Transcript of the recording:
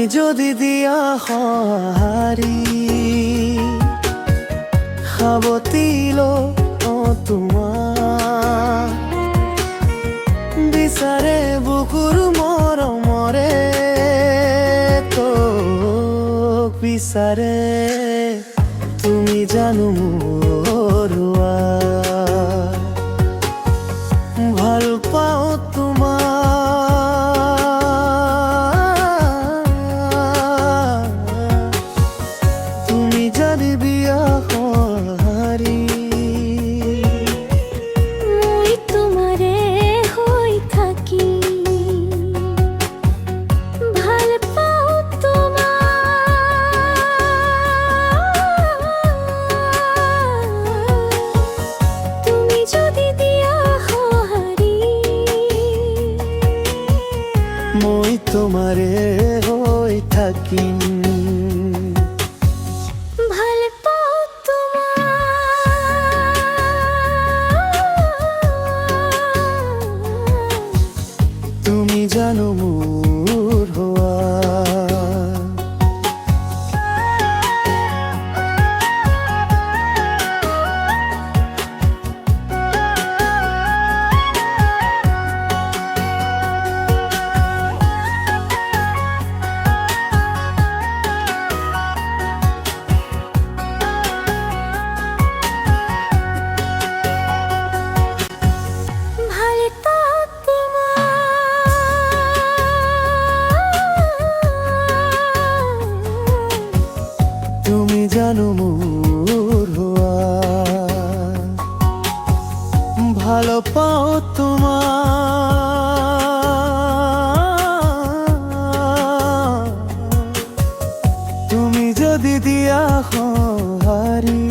যদি দিয়া হারি খাবতিল ও তোমার বিচাৰে বুকুৰ মৰমৰে তোক বিচাৰে তুমি জানো মোৰ ভাল পাওঁ তোমার তুমি যদি বিয়া হারি মই তোমারে হই থাকি ভাল পাও তোমার তুমি যদি দিয়া হারি মই তোমারে হই থাকিম ভাল পাও তোমার তুমি জানো মোর হওয়া ভাল পাও তোমার তুমি জানো মোর হওয়া ভালো পাও তোমার তুমি যদি দিয়া হারি